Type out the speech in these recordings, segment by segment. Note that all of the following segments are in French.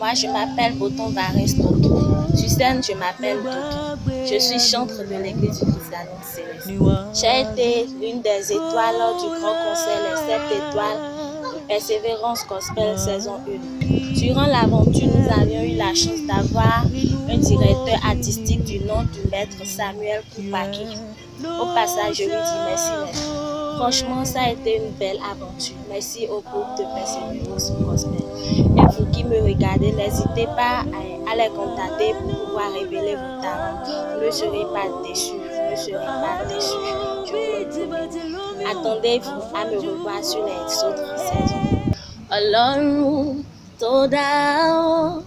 Moi, je m'appelle Boton Varese Toto. Sur scène, je m'appelle Toto. Je suis chantre de l'église du Christianisme Céleste. J'ai été l'une des étoiles lors du grand concert Les 7 étoiles de Persévérance Gospel saison 1. Durant l'aventure, nous avions eu la chance d'avoir un directeur artistique du nom du maître Samuel Koupaki. Au passage, je lui dis merci, maître. Franchement, ça a été une belle aventure. Merci au groupe de Persévérance Gospel. Et vous qui me regardez, n'hésitez pas à les contacter pour pouvoir révéler vos talents. Vous ne serez pas déçus. Vous ne serez pas déçus. Je vous le promets. Attendez-vous à me revoir sur les autres saisons. Ọlọ́run tó dá ọ,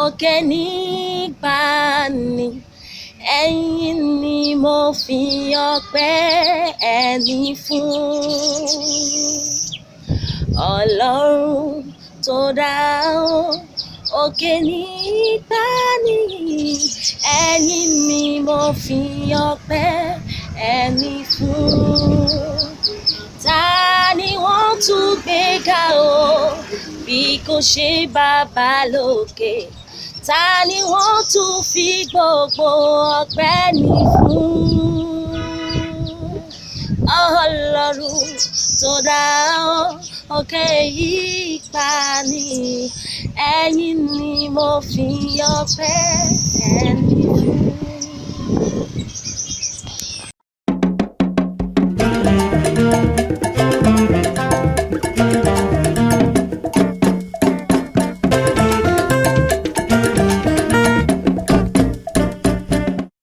òkè nígbà ni, ẹ̀yin ni mo fi ọpẹ́ ẹni fún. Ọlọ́run tó dá ọ, òkè nígbà ni, ẹ̀yin ni mo fi ọpẹ́ ẹni fún. Ta ni wọ́n tún gbé ga o, bí kò ṣe Bàbá lókè? Ta ni wọ́n tún fi gbogbo ọpẹ́ ní fún? Ọlọ́run tó dá ọ, òkè yípa ni, ẹ̀yin ni mo fi ọpẹ́ ẹni fún.